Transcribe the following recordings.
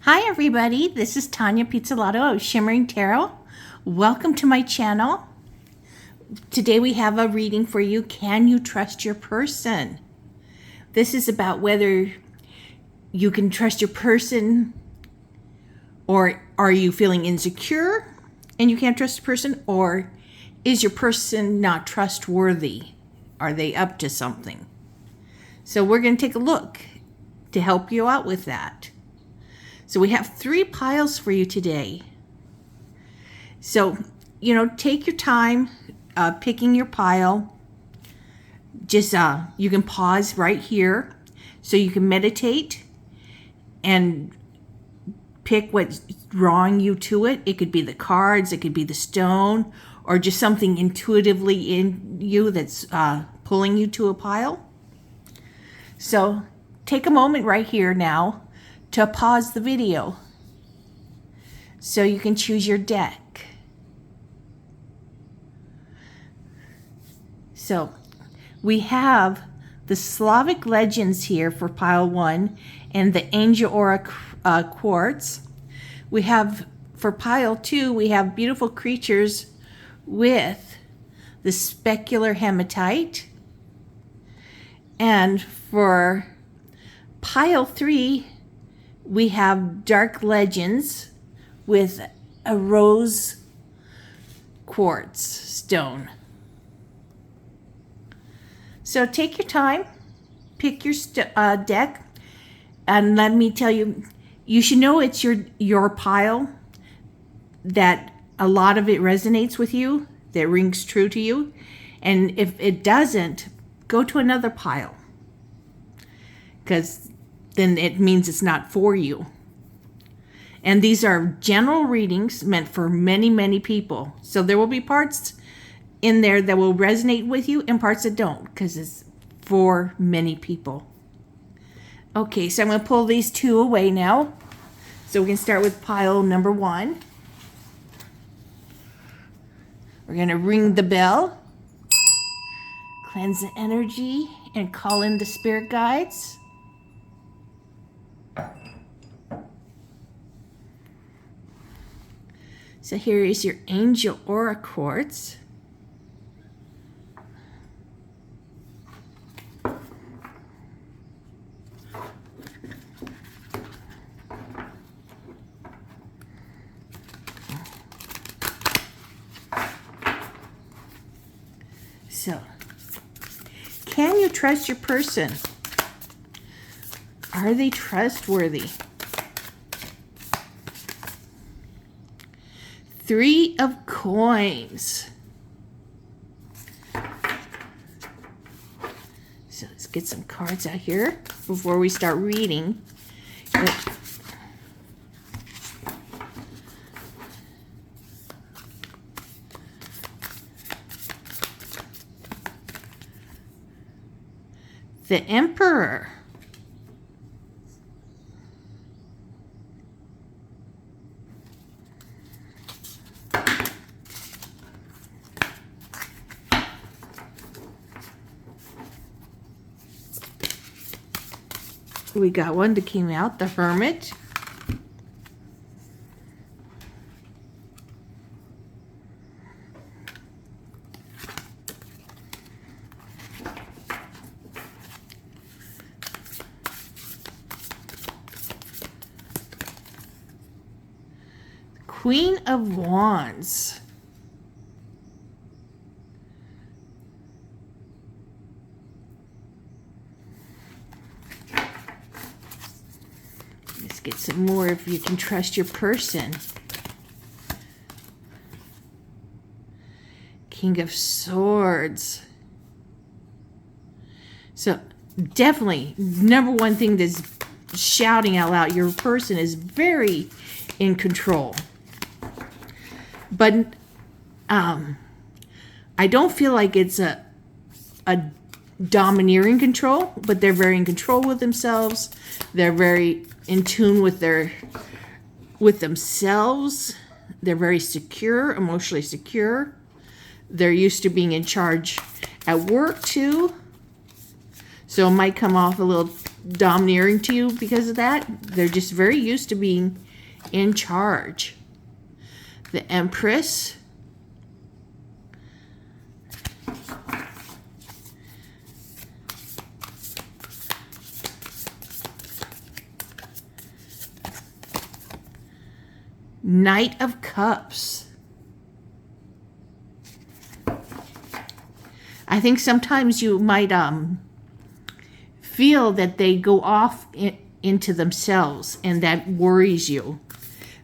Hi everybody, this is Tanya Pizzolato of Shimmering Tarot. Welcome to my channel. Today we have a reading for you, Can You Trust Your Person? This is about whether you can trust your person, or are you feeling insecure and you can't trust the person, or is your person not trustworthy? Are they up to something? So we're going to take a look to help you out with that. So we have 3 piles for you today. So, take your time picking your pile. Just, you can pause right here so you can meditate and pick what's drawing you to it. It could be the cards, it could be the stone, or just something intuitively in you that's pulling you to a pile. So take a moment right here now to pause the video so you can choose your deck. So we have the Slavic Legends here for pile 1 and the Angel Aura quartz. We have for pile 2, we have beautiful creatures with the specular hematite. And for pile 3, we have Dark Legends with a rose quartz stone. So take your time, pick your deck, and let me tell you, you should know it's your pile, that a lot of it resonates with you, that rings true to you. And if it doesn't, go to another pile, because then it means it's not for you. And these are general readings meant for many, many people. So there will be parts in there that will resonate with you and parts that don't, because it's for many people. Okay, so I'm going to pull these 2 away now. So we can start with pile number 1. We're going to ring the bell, cleanse the energy, and call in the spirit guides. So here is your Angel Aura quartz. So, can you trust your person? Are they trustworthy? 3 of coins. So let's get some cards out here before we start reading. The Emperor. We got one that came out, the Hermit. Queen of Wands. Let's get some more if you can trust your person. King of Swords. So definitely, number one thing that's shouting out loud, your person is very in control. But I don't feel like it's a domineering control, but they're very in control with themselves. They're very in tune with themselves. They're very secure, emotionally secure. They're used to being in charge at work too. So it might come off a little domineering to you because of that. They're just very used to being in charge. The Empress. Knight of Cups. I think sometimes you might feel that they go off into themselves, and that worries you.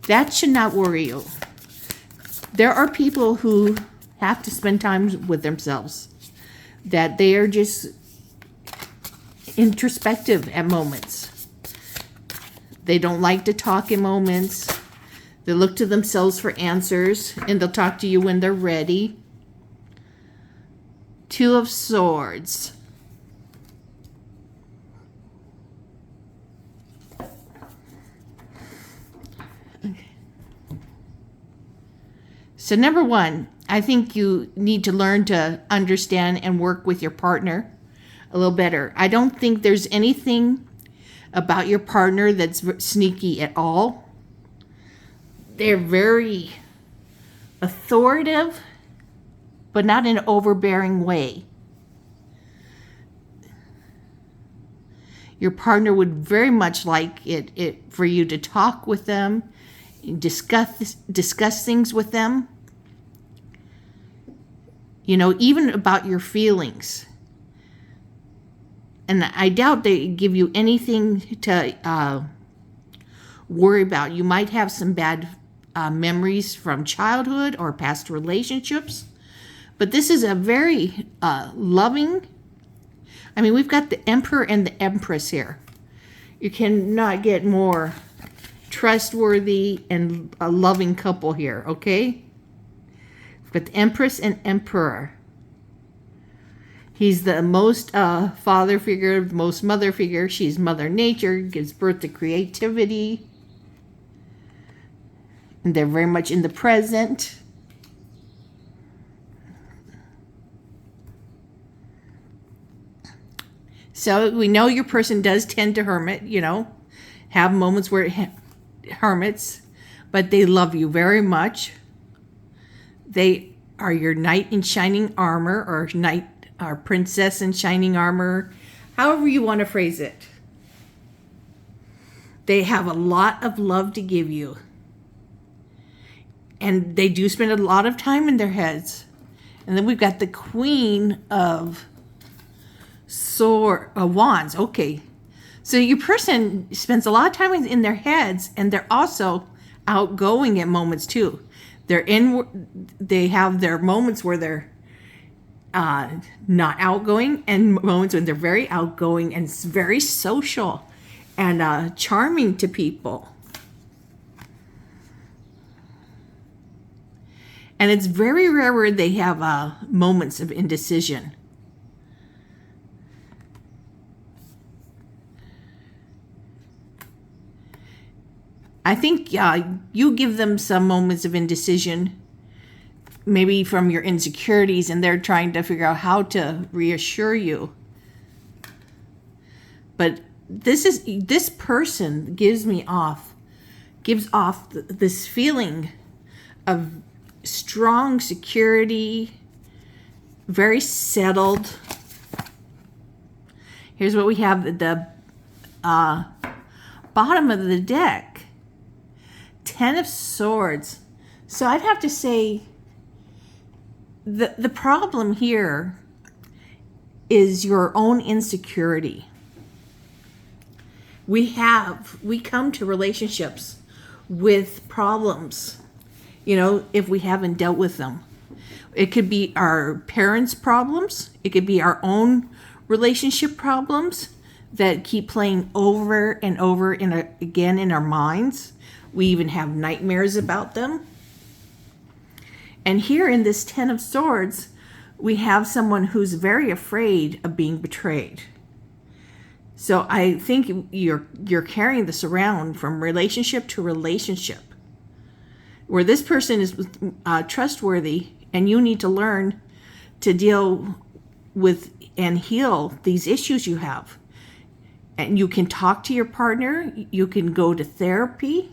That should not worry you. There are people who have to spend time with themselves, that they are just introspective at moments. They don't like to talk in moments. They look to themselves for answers, and they'll talk to you when they're ready. Two of Swords. So number one, I think you need to learn to understand and work with your partner a little better. I don't think there's anything about your partner that's sneaky at all. They're very authoritative, but not in an overbearing way. Your partner would very much like it for you to talk with them, discuss things with them. You know, even about your feelings. And I doubt they give you anything to worry about. You might have some bad memories from childhood or past relationships. But this is a very loving. I mean, we've got the Emperor and the Empress here. You cannot get more trustworthy and a loving couple here, okay? We've got the Empress and Emperor. He's the most father figure, the most mother figure. She's Mother Nature, gives birth to creativity. And they're very much in the present. So we know your person does tend to hermit, you know, have moments where it hermits, but they love you very much. They are your knight in shining armor, or knight or princess in shining armor, however you want to phrase it. They have a lot of love to give you. And they do spend a lot of time in their heads. And then we've got the Queen of Wands. Okay. So your person spends a lot of time in their heads, and they're also outgoing at moments too. They have their moments where they're not outgoing, and moments when they're very outgoing and very social and charming to people. And it's very rare where they have moments of indecision. I think you give them some moments of indecision, maybe from your insecurities, and they're trying to figure out how to reassure you. But this person gives off this feeling of strong security, very settled. Here's what we have at the bottom of the deck. Ten of Swords. So I'd have to say the problem here is your own insecurity. We come to relationships with problems, you know, if we haven't dealt with them. It could be our parents' problems. It could be our own relationship problems that keep playing over and over again in our minds. We even have nightmares about them. And here in this Ten of Swords, we have someone who's very afraid of being betrayed. So I think you're carrying this around from relationship to relationship, where this person is trustworthy, and you need to learn to deal with and heal these issues you have. And you can talk to your partner. You can go to therapy.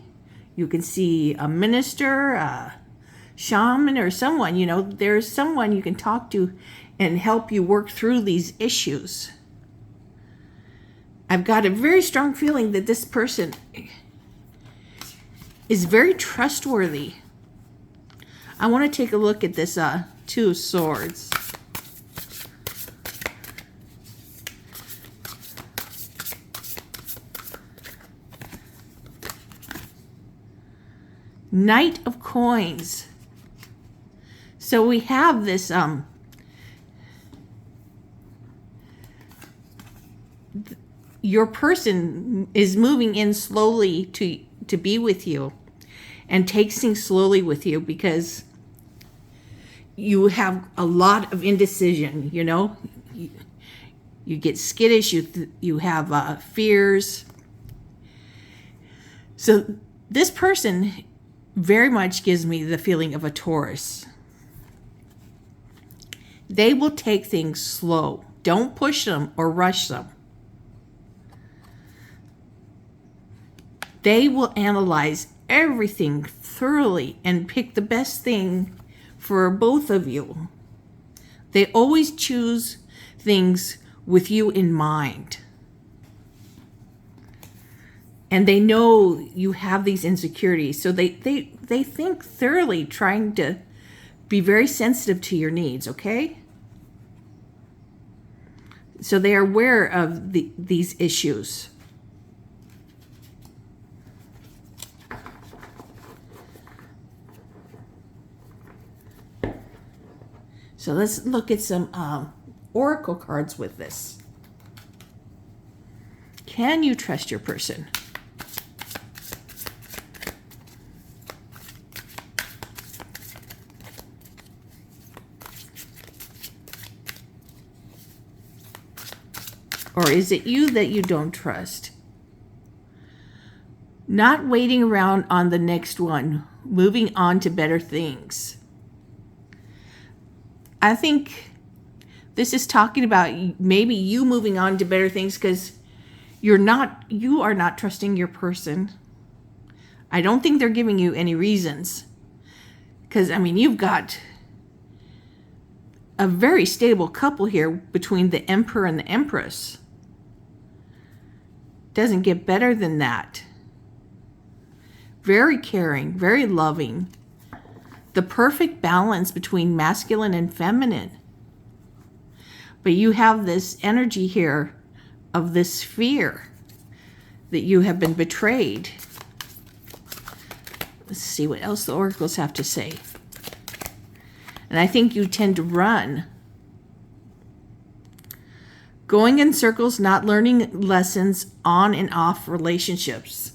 You can see a minister, a shaman, or someone. There's someone you can talk to and help you work through these issues. I've got a very strong feeling that this person is very trustworthy. I want to take a look at this Two of Swords. Knight of Coins. So we have this your person is moving in slowly to be with you and takes things slowly with you because you have a lot of indecision. You get skittish, you have fears. So this person very much gives me the feeling of a Taurus. They will take things slow. Don't push them or rush them. They will analyze everything thoroughly and pick the best thing for both of you. They always choose things with you in mind. And they know you have these insecurities. So they think thoroughly, trying to be very sensitive to your needs, okay? So they are aware of these issues. So let's look at some oracle cards with this. Can you trust your person? Or is it you that you don't trust? Not waiting around on the next one, moving on to better things. I think this is talking about maybe you moving on to better things because you are not trusting your person. I don't think they're giving you any reasons. Because, you've got a very stable couple here between the Emperor and the Empress. Doesn't get better than that. Very caring, very loving. The perfect balance between masculine and feminine. But you have this energy here of this fear that you have been betrayed. Let's see what else the oracles have to say. And I think you tend to run. Going in circles, not learning lessons on and off relationships.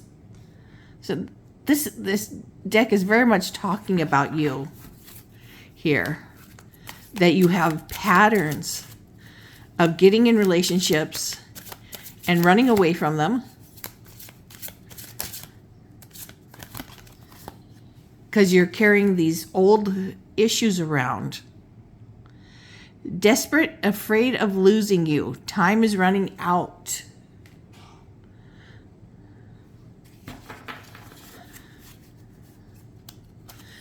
So this deck is very much talking about you here. That you have patterns of getting in relationships and running away from them. Because you're carrying these old issues around. Desperate, afraid of losing you. Time is running out.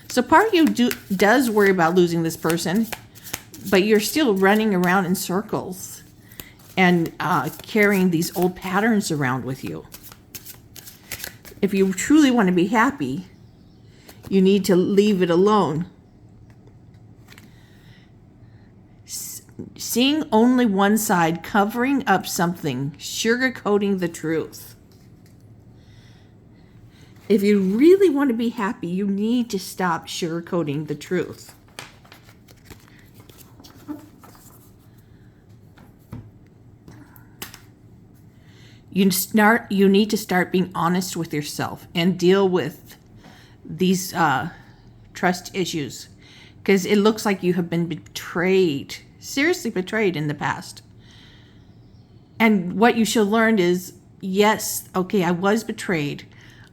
So part of you does worry about losing this person, but you're still running around in circles and carrying these old patterns around with you. If you truly want to be happy, you need to leave it alone. Seeing only one side, covering up something, sugarcoating the truth. If you really want to be happy, you need to stop sugarcoating the truth. You need to start being honest with yourself and deal with these trust issues, because it looks like you have been betrayed, seriously betrayed in the past. And what you should learn is, yes, okay, I was betrayed.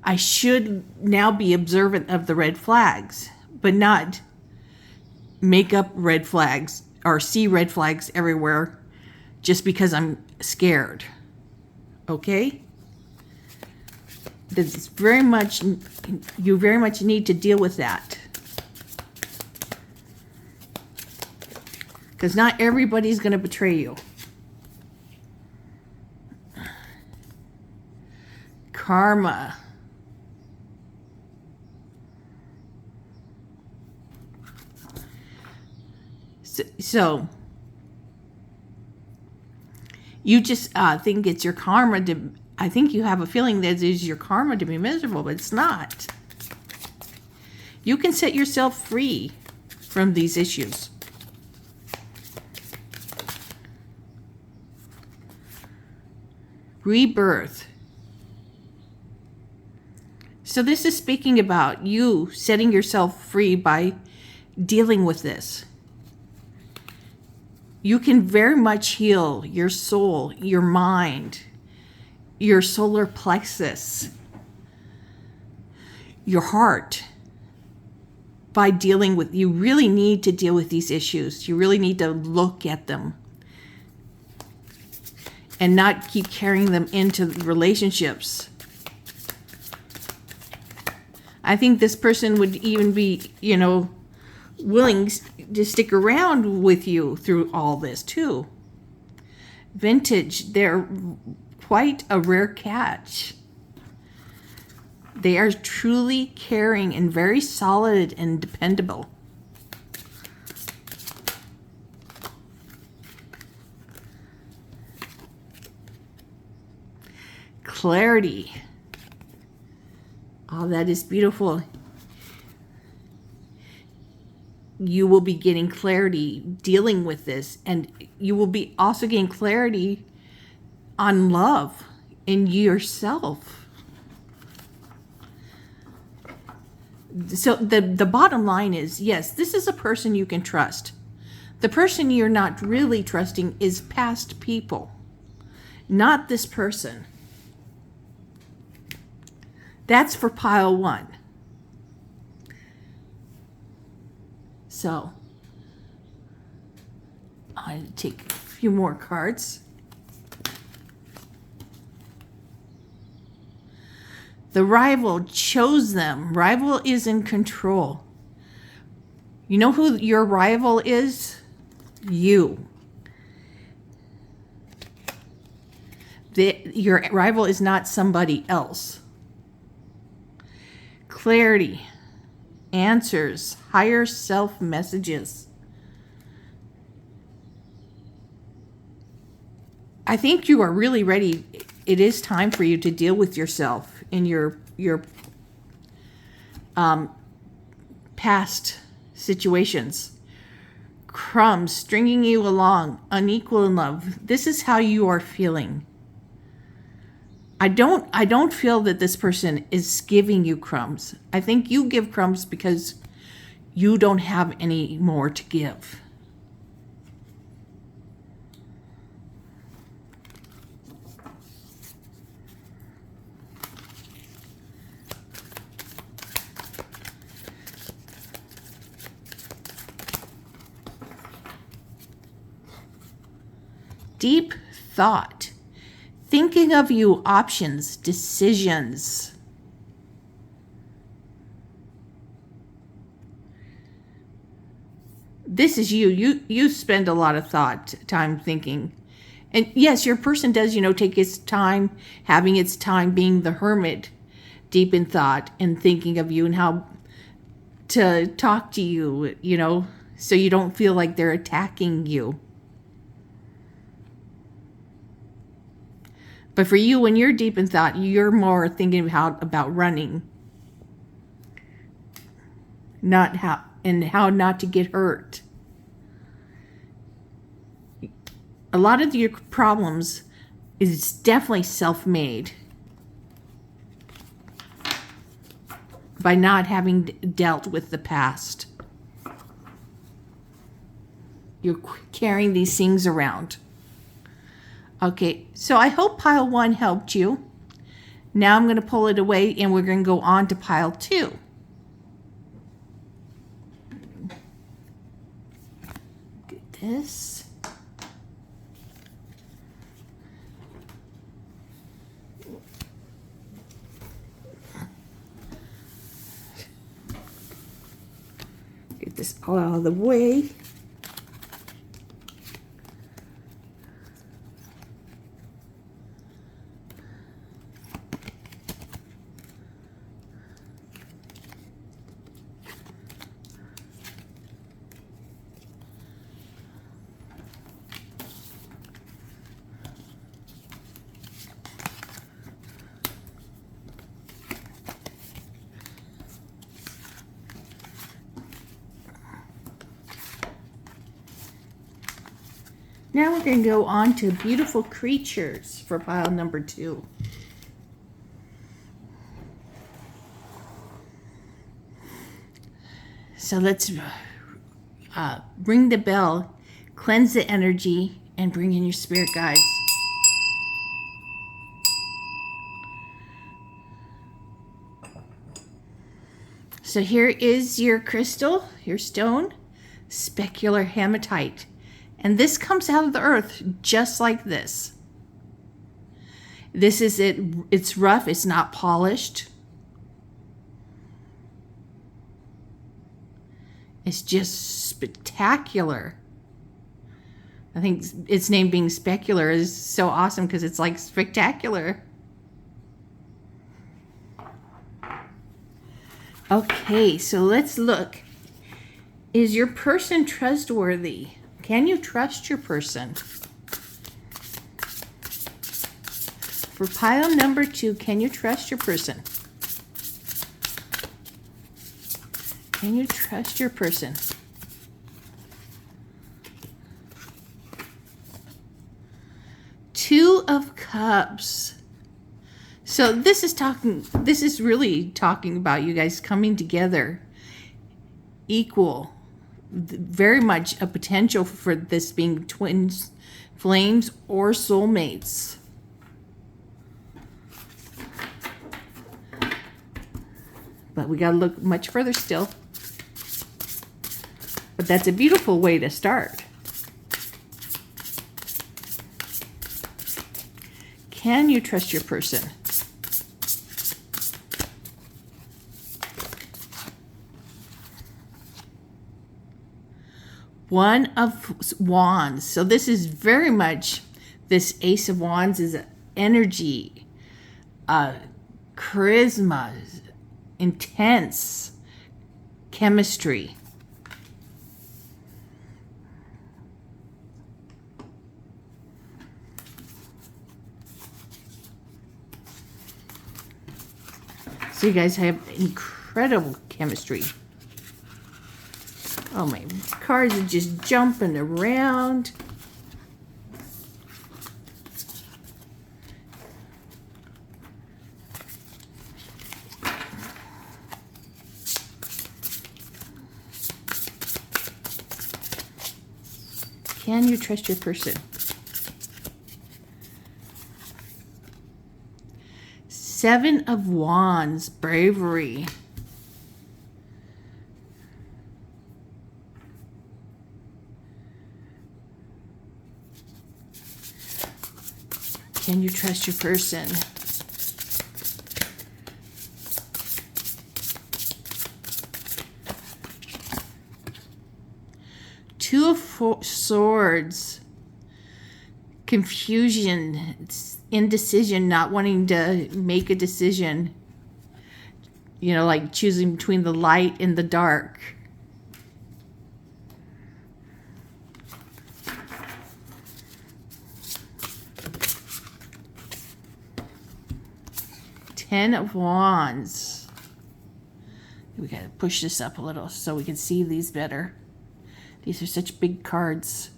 I should now be observant of the red flags, but not make up red flags or see red flags everywhere just because I'm scared. okay? That's very much, you very much need to deal with that. Because not everybody's going to betray you. Karma. So you just think it's your karma to, I think you have a feeling that it is your karma to be miserable, but it's not. You can set yourself free from these issues. Rebirth. So this is speaking about you setting yourself free by dealing with this. You can very much heal your soul, your mind, your solar plexus, your heart by dealing with, you really need to deal with these issues. You really need to look at them and not keep carrying them into relationships. I think this person would even be, willing to stick around with you through all this too. Vintage, they're quite a rare catch. They are truly caring and very solid and dependable. Clarity. Oh, that is beautiful. You will be getting clarity dealing with this, and you will be also getting clarity on love in yourself. So the bottom line is, yes, this is a person you can trust. The person you're not really trusting is past people, not this person. That's for pile 1. So, I'm going to take a few more cards. The rival chose them. Rival is in control. You know who your rival is? You. Your rival is not somebody else. Clarity, answers, higher self messages. I think you are really ready. It is time for you to deal with yourself in your past situations. Crumbs, stringing you along, unequal in love. This is how you are feeling. I don't feel that this person is giving you crumbs. I think you give crumbs because you don't have any more to give. Deep thought. Thinking of you, options, decisions. This is you. You spend a lot of time thinking. And yes, your person does, take its time, having its time being the hermit, deep in thought and thinking of you and how to talk to you, so you don't feel like they're attacking you. But for you, when you're deep in thought, you're more thinking about running, not how not to get hurt. A lot of your problems is definitely self-made by not having dealt with the past. You're carrying these things around. Okay, so I hope pile 1 helped you. Now I'm going to pull it away and we're going to go on to pile 2. Get this. this all out of the way. Now we're going to go on to beautiful creatures for pile number 2. So let's ring the bell, cleanse the energy, and bring in your spirit guides. So here is your crystal, your stone, specular hematite. And this comes out of the earth just like this. This is it. It's rough. It's not polished. It's just spectacular. I think its name being specular is so awesome because it's like spectacular. Okay, so let's look. Is your person trustworthy? Can you trust your person? For pile number 2, can you trust your person? Can you trust your person? Two of Cups. So this is really talking about you guys coming together, equal. Very much a potential for this being twins, flames, or soulmates. But we gotta look much further still. But that's a beautiful way to start. Can you trust your person? One of Wands. So this is very much, this Ace of Wands is energy, charisma, intense chemistry. So you guys have incredible chemistry. Oh, my cards are just jumping around. Can you trust your person? Seven of Wands, bravery. Can you trust your person? Two of Swords, confusion, indecision, not wanting to make a decision. You know, like choosing between the light and the dark. Ten of Wands. We gotta push this up a little so we can see these better. These are such big cards.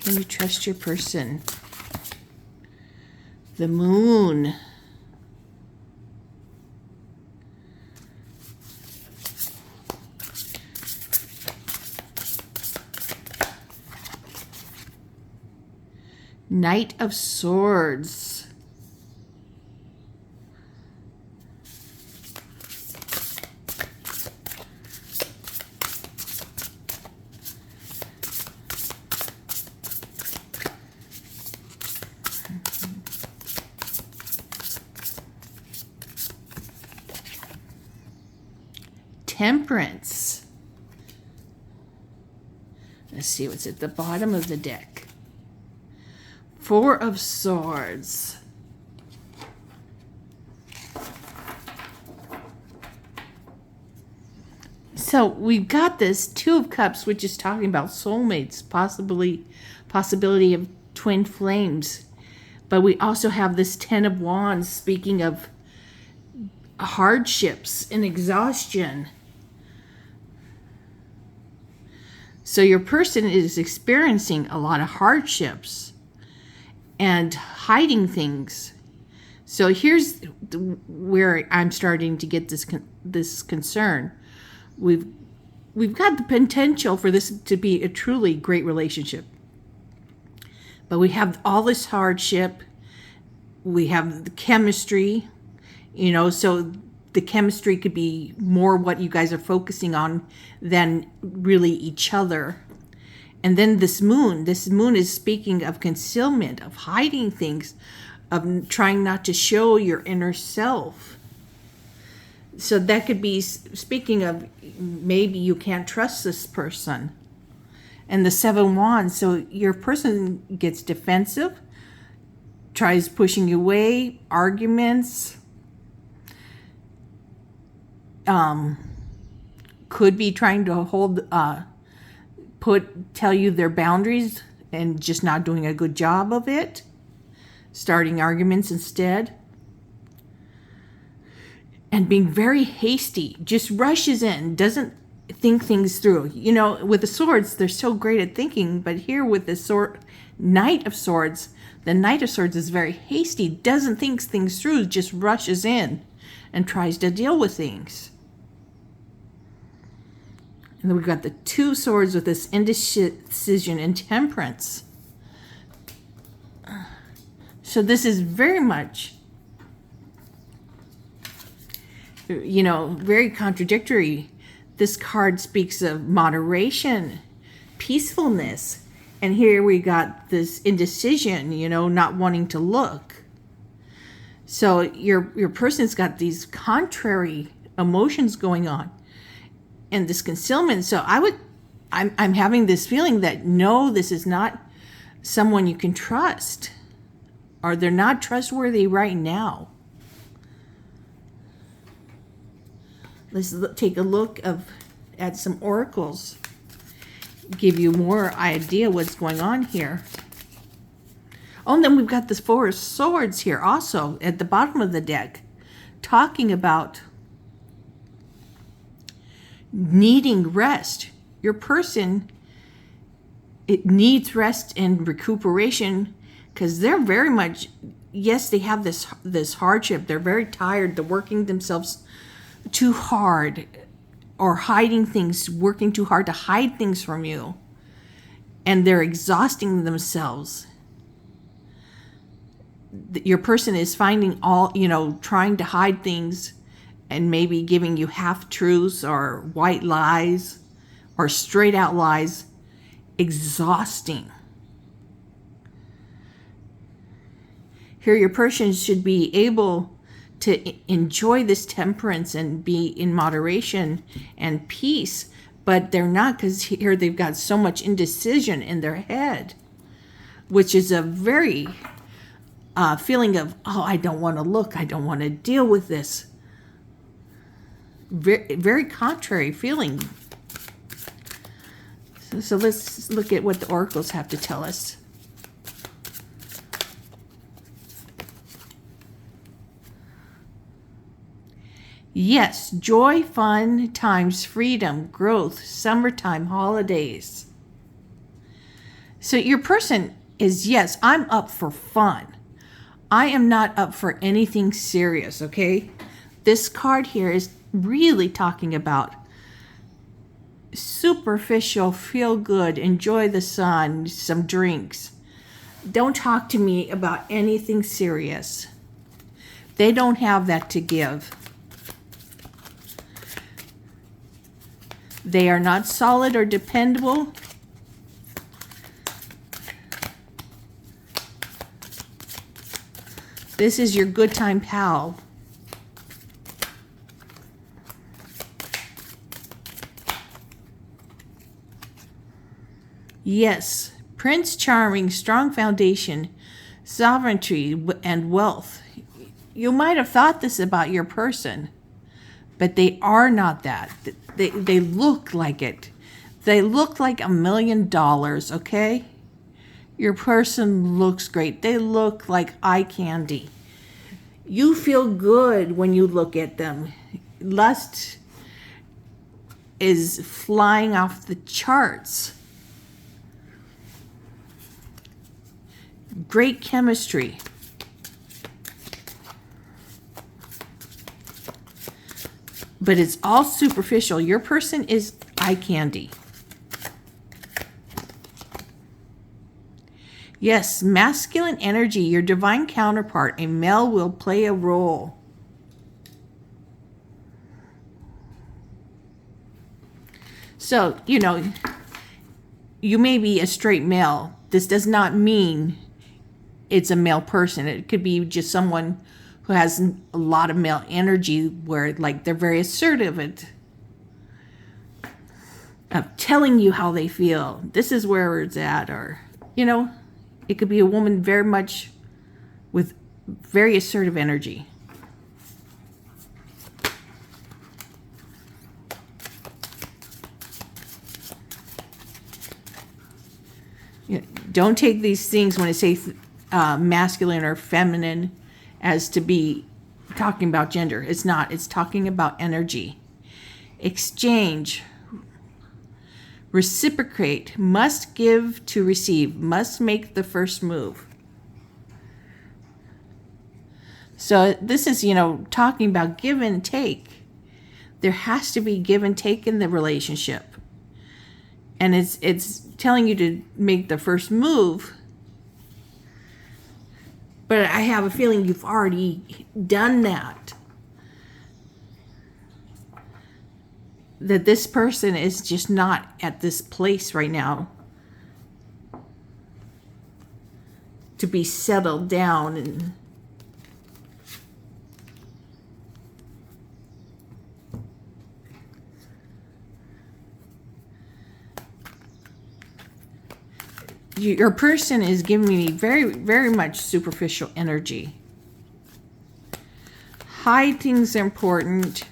Can you trust your person? The Moon. Knight of Swords. Temperance. Let's see what's at the bottom of the deck. Four of Swords. So we've got this Two of Cups, which is talking about soulmates, possibility of twin flames. But we also have this Ten of Wands, speaking of hardships and exhaustion. So your person is experiencing a lot of hardships and hiding things. So here's where I'm starting to get this concern. We've got the potential for this to be a truly great relationship. But we have all this hardship. We have the chemistry, so the chemistry could be more what you guys are focusing on than really each other. And then this moon is speaking of concealment, of hiding things, of trying not to show your inner self. So that could be speaking of maybe you can't trust this person. And the Seven of Wands, so your person gets defensive, tries pushing you away, arguments, could be trying to tell you their boundaries and just not doing a good job of it, starting arguments instead, and being very hasty, just rushes in, doesn't think things through. With the Swords, they're so great at thinking, but here with the Knight of Swords, the Knight of Swords is very hasty, doesn't think things through, just rushes in and tries to deal with things. And then we've got the Two of Swords with this indecision and temperance. So this is very much, very contradictory. This card speaks of moderation, peacefulness. And here we got this indecision, not wanting to look. So your person's got these contrary emotions going on. And this concealment. So I'm having this feeling that no, this is not someone you can trust, or they're not trustworthy right now. Let's take a look at some oracles, give you more idea what's going on here. Oh, and then we've got the Four of Swords here also at the bottom of the deck, talking about needing rest. Your person, it needs rest and recuperation because they're very much, yes, they have this hardship. They're very tired. They're working themselves too hard or hiding things, working too hard to hide things from you. And they're exhausting themselves. Your person is finding trying to hide things and maybe giving you half-truths or white lies or straight-out lies, exhausting. Here, your person should be able to enjoy this temperance and be in moderation and peace, but they're not, because here they've got so much indecision in their head, which is a very feeling of, I don't want to look, I don't want to deal with this. Very, very contrary feeling. So let's look at what the oracles have to tell us. Yes, joy, fun times, freedom, growth, summertime, holidays. So your person is, yes, I'm up for fun. I am not up for anything serious, okay? This card here is really talking about superficial, feel good, enjoy the sun, some drinks. Don't talk to me about anything serious. They don't have that to give. They are not solid or dependable. This is your good time pal. Yes, Prince Charming, strong foundation, sovereignty, and wealth. You might have thought this about your person, but they are not that. They look like it. They look like $1 million, okay? Your person looks great. They look like eye candy. You feel good when you look at them. Lust is flying off the charts. Great chemistry. But it's all superficial. Your person is eye candy. Yes, masculine energy, your divine counterpart, a male, will play a role. So, you may be a straight male. This does not mean it's a male person. It could be just someone who has a lot of male energy where they're very assertive of telling you how they feel. This is where it's at, or, it could be a woman very much with very assertive energy. Don't take these things when I say masculine or feminine as to be talking about gender. It's not. It's talking about energy. Exchange. Reciprocate. Must give to receive. Must make the first move. So this is, talking about give and take. There has to be give and take in the relationship. And it's telling you to make the first move. But I have a feeling you've already done that. That this person is just not at this place right now to be settled down and your person is giving me very, very much superficial energy. High things are important.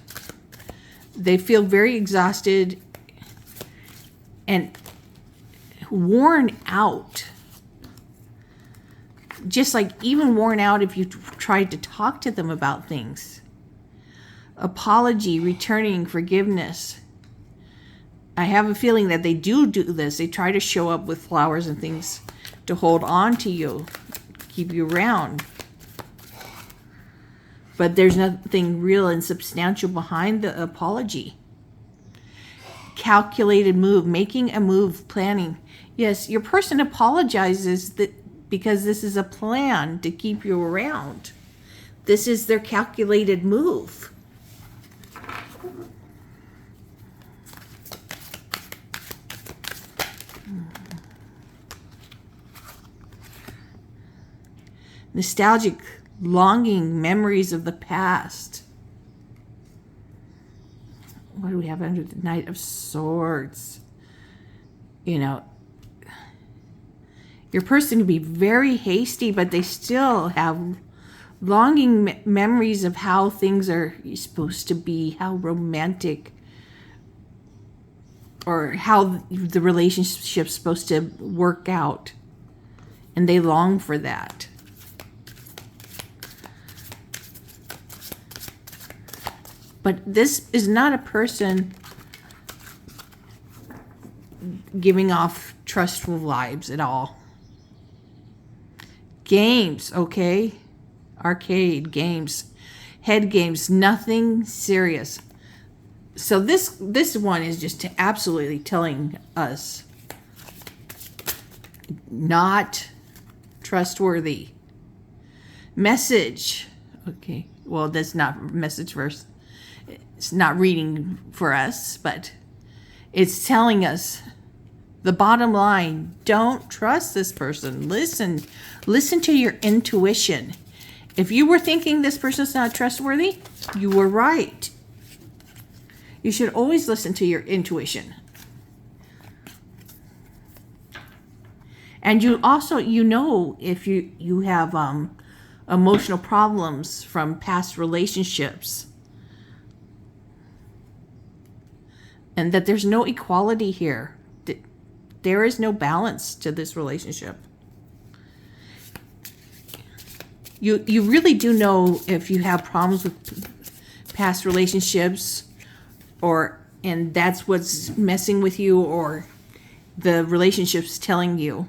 They feel very exhausted and worn out. Just even worn out if you tried to talk to them about things. Apology, returning, forgiveness. I have a feeling that they do this. They try to show up with flowers and things to hold on to you, keep you around. But there's nothing real and substantial behind the apology. Calculated move, making a move, planning. Yes, your person apologizes because this is a plan to keep you around. This is their calculated move. Nostalgic, longing, memories of the past. What do we have under the Knight of Swords? Your person can be very hasty, but they still have longing memories of how things are supposed to be, how romantic, or how the relationship's supposed to work out. And they long for that. But this is not a person giving off trustful vibes at all. Games, okay? Arcade games, head games, nothing serious. So this one is just absolutely telling us not trustworthy. Message, okay? Well, that's not message verse. It's not reading for us, but it's telling us the bottom line. Don't trust this person. Listen to your intuition. If you were thinking this person's not trustworthy, you were right. You should always listen to your intuition. And you also, if you have emotional problems from past relationships, and that there's no equality here. There is no balance to this relationship. You really do know if you have problems with past relationships, and that's what's messing with you, or the relationship's telling you.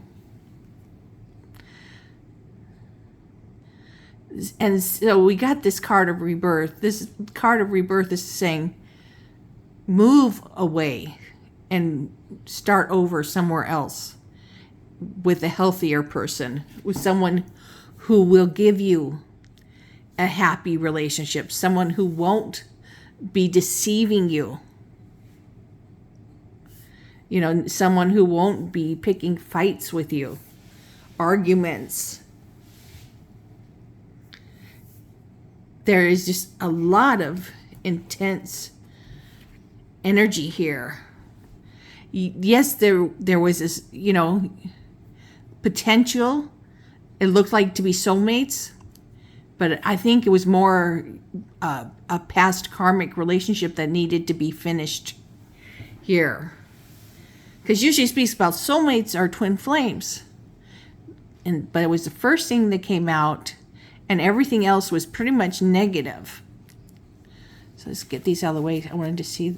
And so we got this card of rebirth. This card of rebirth is saying, move away and start over somewhere else with a healthier person, with someone who will give you a happy relationship, someone who won't be deceiving you. Someone who won't be picking fights with you, arguments. There is just a lot of intense energy here. Yes, there was this, potential. It looked like to be soulmates, but I think it was more a past karmic relationship that needed to be finished here. Because usually it speaks about soulmates are twin flames. But it was the first thing that came out, and everything else was pretty much negative. So let's get these out of the way. I wanted to see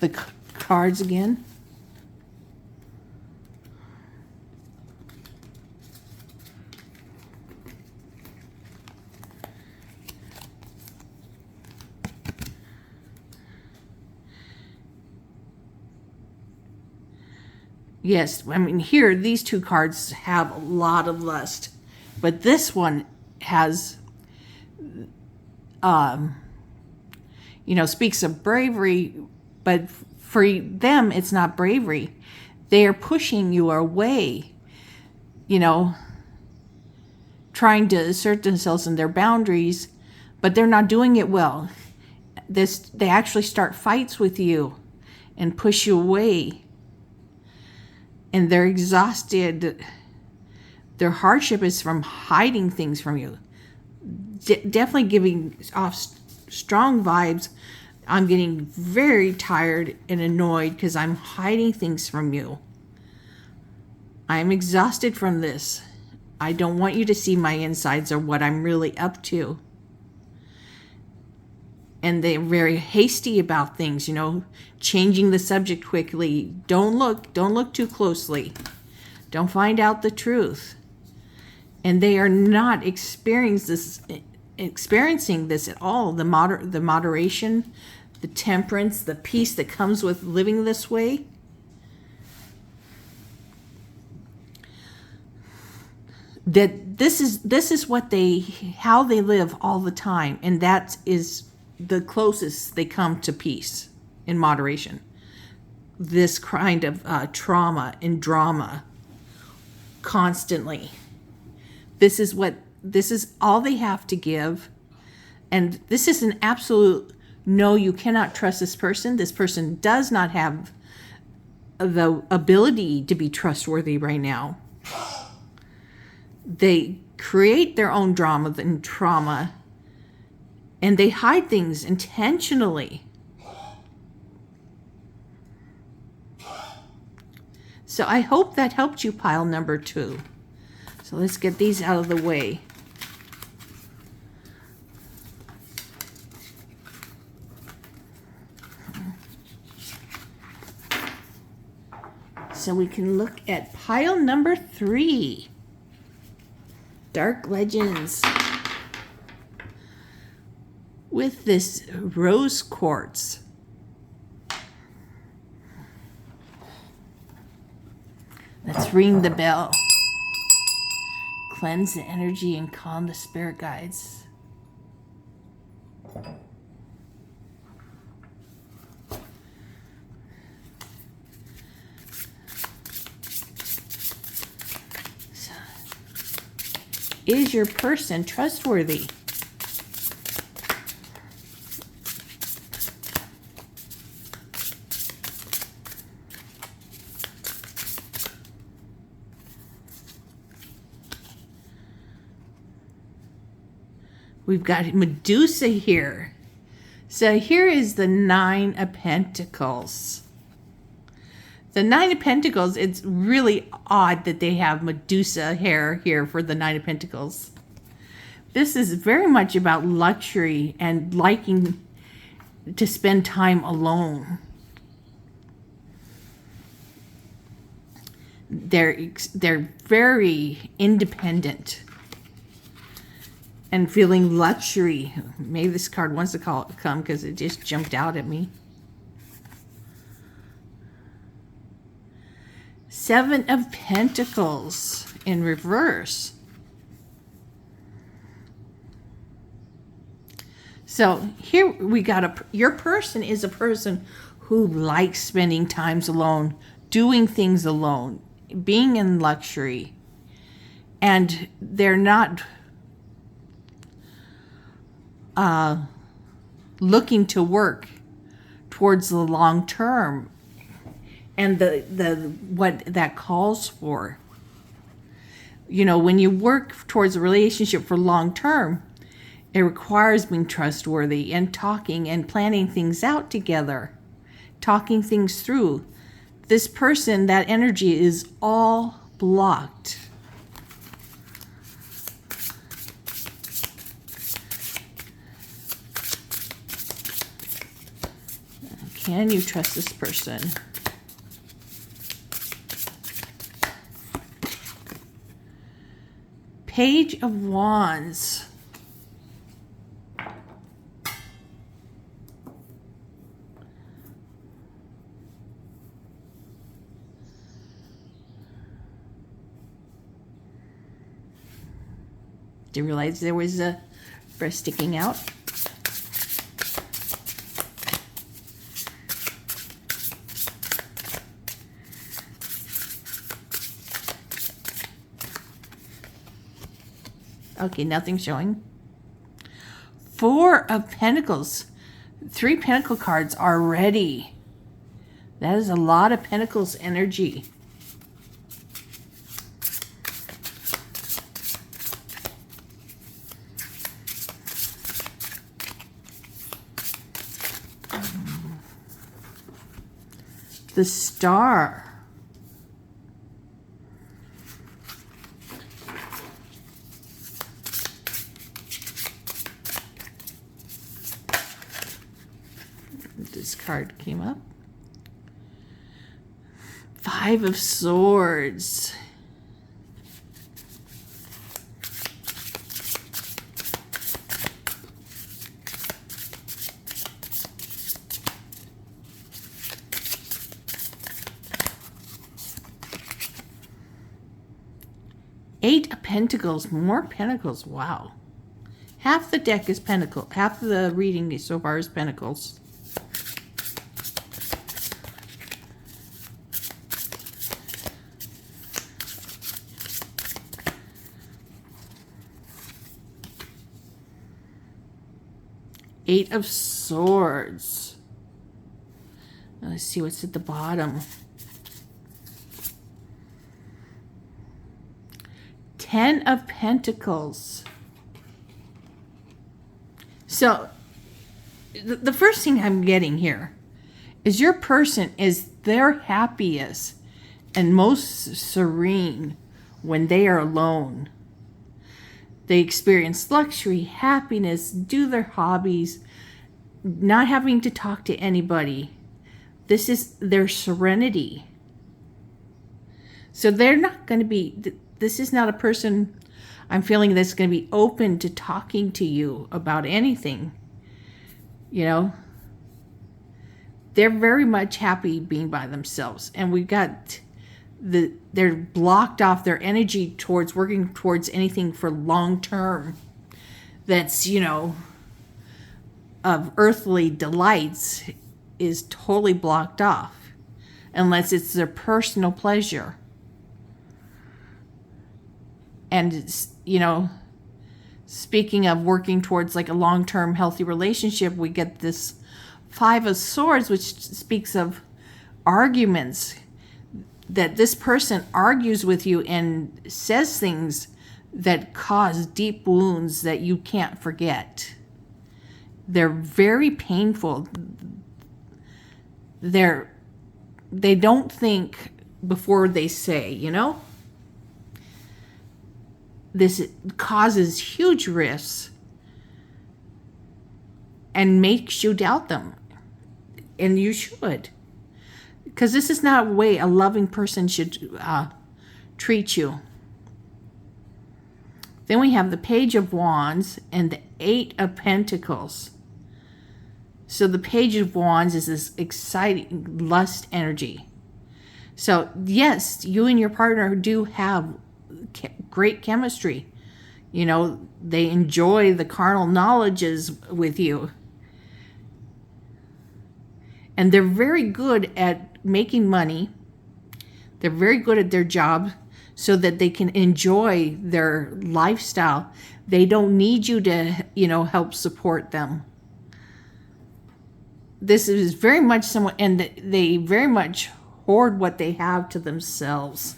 the cards again. Yes, I mean, here, these two cards have a lot of lust. But this one has, speaks of bravery. But for them, it's not bravery. They are pushing you away, trying to assert themselves in their boundaries. But they're not doing it well. They actually start fights with you and push you away. And they're exhausted. Their hardship is from hiding things from you. Definitely giving off strong vibes. I'm getting very tired and annoyed because I'm hiding things from you. I'm exhausted from this. I don't want you to see my insides or what I'm really up to. And they're very hasty about things, changing the subject quickly. Don't look too closely. Don't find out the truth. And they are not experiencing this at all. The moderation, the temperance, the peace that comes with living this way. That this is how they live all the time, and that is the closest they come to peace in moderation. This kind of trauma and drama constantly. This is all they have to give. And this is an absolute no, you cannot trust this person. This person does not have the ability to be trustworthy right now. They create their own drama and trauma, and they hide things intentionally. So I hope that helped you, pile number 2. So let's get these out of the way. So we can look at pile number 3. Dark Legends. With this rose quartz. Let's ring the bell. Cleanse the energy and calm the spirit guides. So, is your person trustworthy? We've got Medusa here. So here is the Nine of Pentacles. The Nine of Pentacles, it's really odd that they have Medusa hair here for the Nine of Pentacles. This is very much about luxury and liking to spend time alone. They're very independent and feeling luxury. Maybe this card wants to come because it just jumped out at me. Seven of Pentacles in reverse. So here we got your person is a person who likes spending times alone, doing things alone, being in luxury, and they're not looking to work towards the long term and the what that calls for. You know, when you work towards a relationship for long term, it requires being trustworthy and talking and planning things out together, talking things through. This person, that energy is all blocked. Can you trust this person? Page of Wands. Didn't realize there was a breast sticking out. Okay, nothing showing. Four of Pentacles. 3 Pentacle cards already. That is a lot of Pentacles energy. The Star. This card came up. 5 of Swords. Eight of Pentacles, more Pentacles, wow. Half the deck is Pentacle, half the reading so far is Pentacles. Eight of Swords. Now let's see what's at the bottom. 10 of Pentacles. So the first thing I'm getting here is your person is their happiest and most serene when they are alone. They experience luxury, happiness, do their hobbies, not having to talk to anybody. This is their serenity. So they're not going to be, this is not a person I'm feeling that's going to be open to talking to you about anything. You know, they're very much happy being by themselves. And we've got they're blocked off their energy towards working towards anything for long term that's, you know, of earthly delights is totally blocked off unless it's their personal pleasure. And it's, you know, speaking of working towards like a long-term healthy relationship, we get this 5 of Swords, which speaks of arguments, that this person argues with you and says things that cause deep wounds that you can't forget. They're very painful. They don't think before they say, you know? This causes huge rifts and makes you doubt them. And you should. Because this is not a way a loving person should treat you. Then we have the Page of Wands and the Eight of Pentacles. So the Page of Wands is this exciting lust energy. So yes, you and your partner do have great chemistry. You know, they enjoy the carnal knowledges with you. And they're very good at making money. They're very good at their job so that they can enjoy their lifestyle. They don't need you to, you know, help support them. This is very much someone, and they very much hoard what they have to themselves.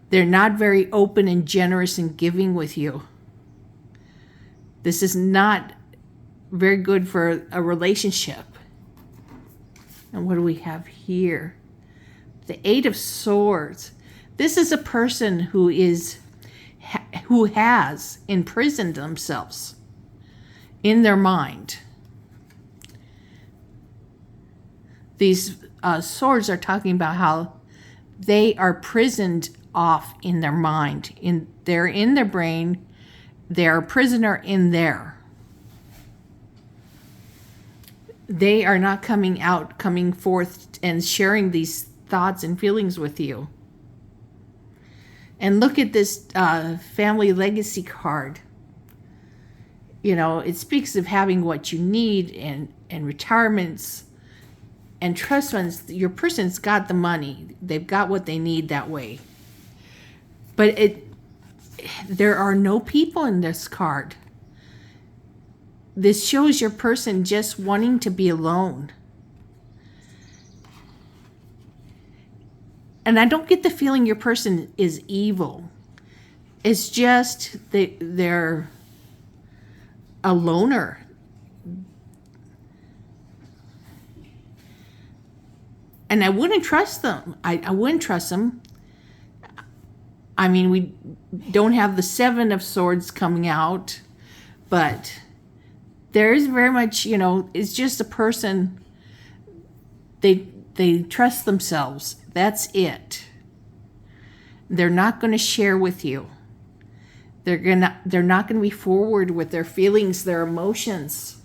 They're not very open and generous in giving with you. This is not very good for a relationship. And what do we have here? The Eight of Swords. This is a person who has imprisoned themselves in their mind. These swords are talking about how they are prisoned off in their mind. They're in their brain. They're a prisoner in there. They are not coming forth and sharing these thoughts and feelings with you. And look at this family legacy card. You know, it speaks of having what you need and retirements and trust funds. Your person's got the money. They've got what they need that way. But there are no people in this card. This shows your person just wanting to be alone. And I don't get the feeling your person is evil. It's just they're a loner. And I wouldn't trust them. I wouldn't trust them. I mean, we don't have the Seven of Swords coming out, but there is very much, you know, it's just a person, they trust themselves. That's it. They're not going to share with you. They're not going to be forward with their feelings, their emotions.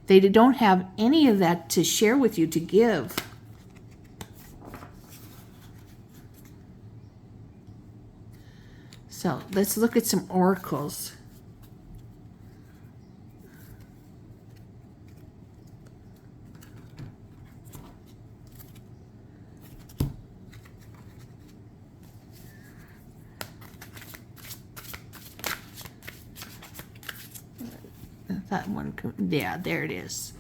They don't have any of that to share with you, to give. So let's look at some oracles. That one, yeah, there it is.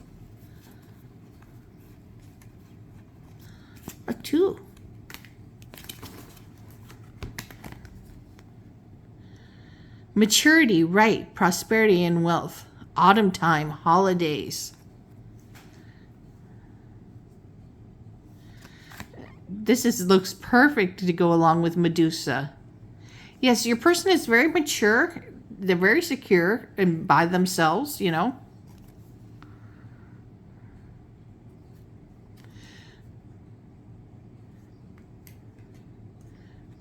A 2. Maturity, right, prosperity and wealth. Autumn time, holidays. This looks perfect to go along with Medusa. Yes, your person is very mature. They're very secure and by themselves, you know.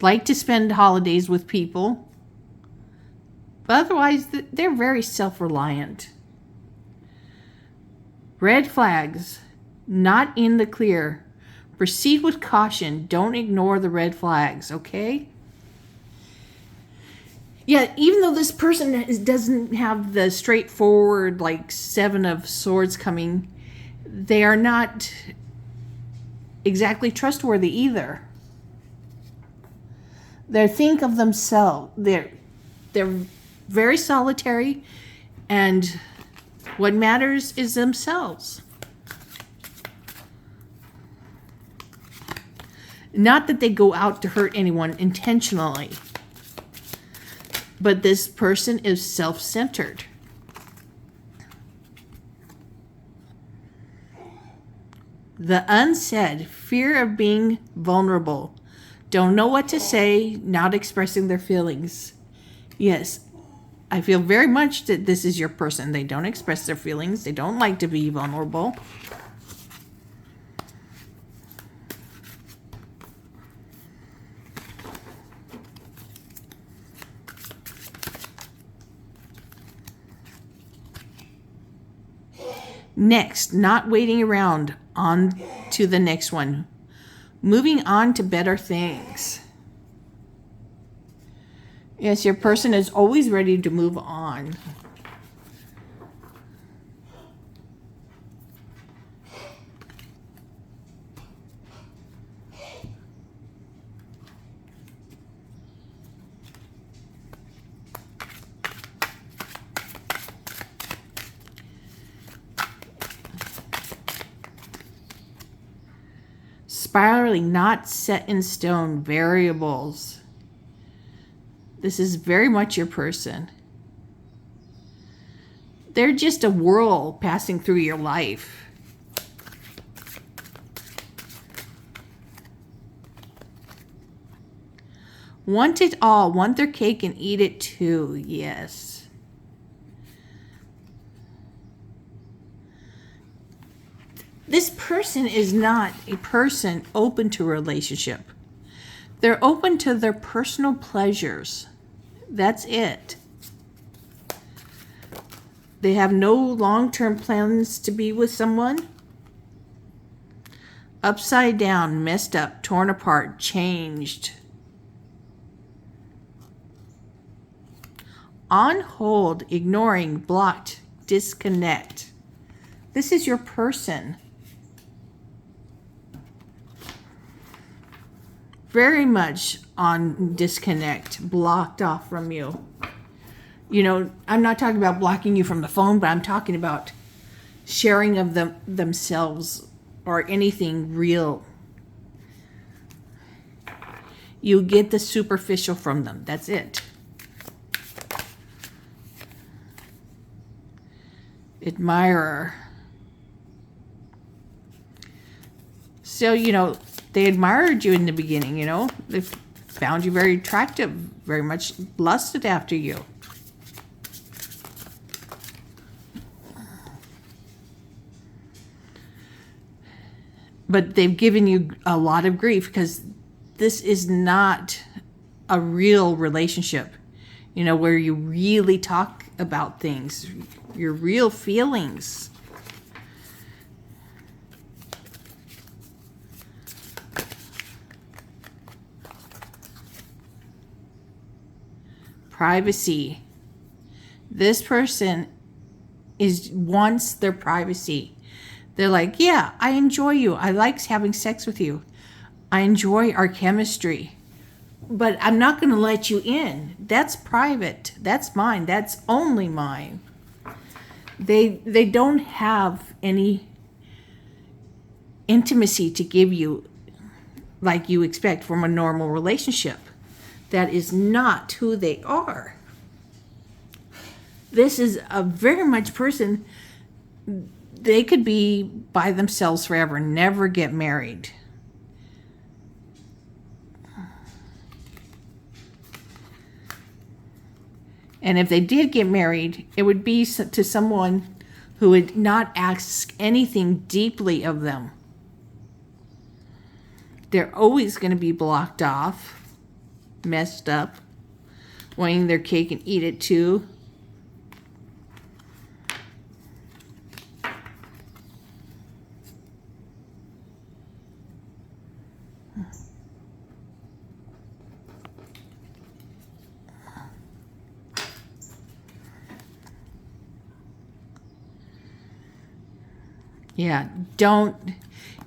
Like to spend holidays with people. But otherwise, they're very self-reliant. Red flags, not in the clear. Proceed with caution. Don't ignore the red flags, okay? Yeah, even though this person doesn't have the straightforward, like, Seven of Swords coming, they are not exactly trustworthy either. They think of themselves. They're very solitary, and what matters is themselves. Not that they go out to hurt anyone intentionally, but this person is self-centered. The unsaid, fear of being vulnerable, don't know what to say, not expressing their feelings. Yes, I feel very much that this is your person. They don't express their feelings. They don't like to be vulnerable. Next, not waiting around, on to the next one. Moving on to better things. Yes, your person is always ready to move on. Spiraling, not set in stone, variables. This is very much your person. They're just a whirl passing through your life. Want it all, want their cake and eat it too, yes. This person is not a person open to a relationship. They're open to their personal pleasures. That's it. They have no long-term plans to be with someone. Upside down, messed up, torn apart, changed. On hold, ignoring, blocked, disconnect. This is your person. Very much on disconnect, blocked off from you. You know, I'm not talking about blocking you from the phone, but I'm talking about sharing of themselves or anything real. You get the superficial from them. That's it. Admirer. So, you know, they admired you in the beginning, you know. They found you very attractive, very much lusted after you. But they've given you a lot of grief because this is not a real relationship, you know, where you really talk about things, your real feelings. Privacy. This person wants their privacy. They're like, yeah, I enjoy you. I like having sex with you. I enjoy our chemistry. But I'm not going to let you in. That's private. That's mine. That's only mine. They don't have any intimacy to give you like you expect from a normal relationship. That is not who they are. This is a very much person, they could be by themselves forever, never get married. And if they did get married, it would be to someone who would not ask anything deeply of them. They're always going to be blocked off. Messed up, wanting their cake and eat it too. Yeah,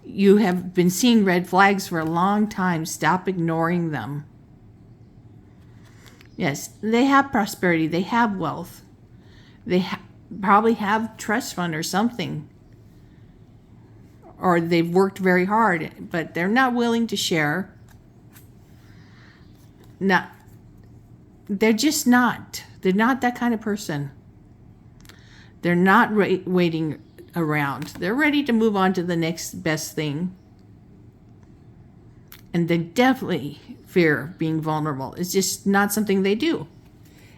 you have been seeing red flags for a long time. Stop ignoring them. Yes, they have prosperity. They have wealth. They probably have trust fund or something. Or they've worked very hard, but they're not willing to share. not, they're just not. They're not that kind of person. They're not waiting around. They're ready to move on to the next best thing. And they definitely fear being vulnerable. It's just not something they do.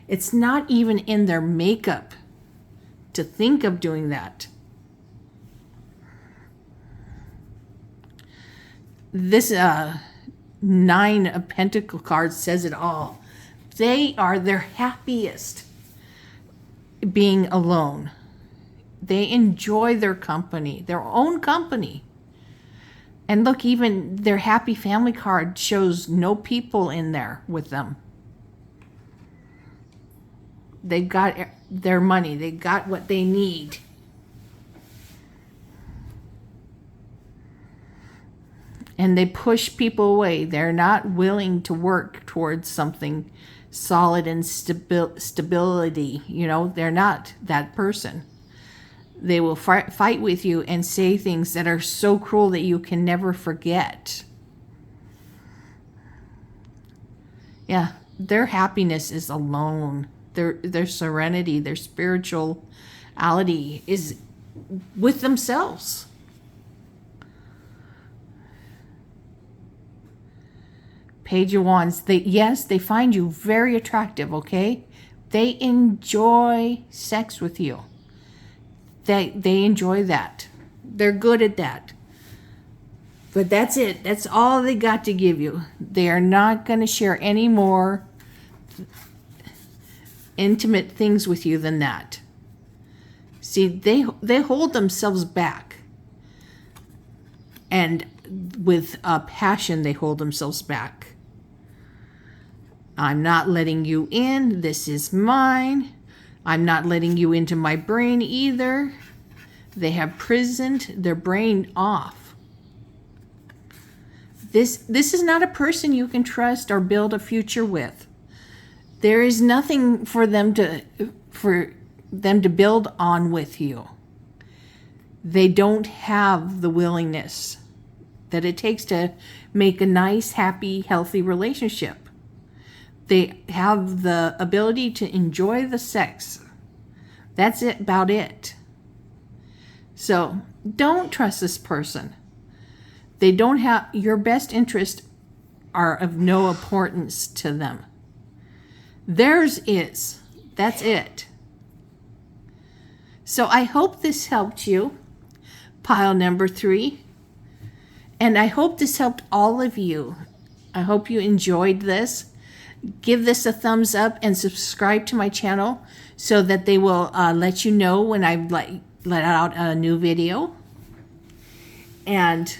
It's not even in their makeup to think of doing that. This 9 of Pentacles card says it all. They are their happiest being alone. They enjoy their company, their own company. And look, even their happy family card shows no people in there with them. They got their money. They got what they need. And they push people away. They're not willing to work towards something solid and stability. You know, they're not that person. They will fight with you and say things that are so cruel that you can never forget. Yeah, their happiness is alone. Their serenity, their spirituality is with themselves. Page of Wands. They find you very attractive, okay? They enjoy sex with you. They enjoy that. They're good at that. But that's it. That's all they got to give you. They are not going to share any more intimate things with you than that. See, they hold themselves back. And with passion, they hold themselves back. I'm not letting you in. This is mine. I'm not letting you into my brain either. They have prisoned their brain off. This is not a person you can trust or build a future with. There is nothing for them to build on with you. They don't have the willingness that it takes to make a nice, happy, healthy relationship. They have the ability to enjoy the sex. That's it, about it. So don't trust this person. They don't have your best interests are of no importance to them. Theirs is. That's it. So I hope this helped you, pile number 3. And I hope this helped all of you. I hope you enjoyed this. Give this a thumbs up and subscribe to my channel so that they will let you know when I let out a new video. And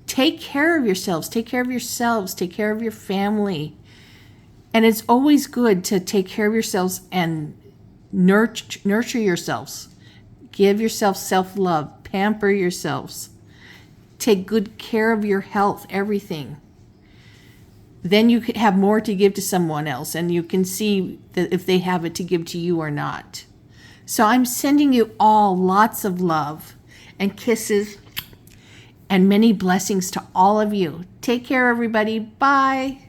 take care of yourselves. Take care of yourselves. Take care of your family. And it's always good to take care of yourselves and nurture yourselves. Give yourself self-love. Pamper yourselves. Take good care of your health, everything. Then you could have more to give to someone else, and you can see that if they have it to give to you or not. So I'm sending you all lots of love and kisses and many blessings to all of you. Take care, everybody. Bye.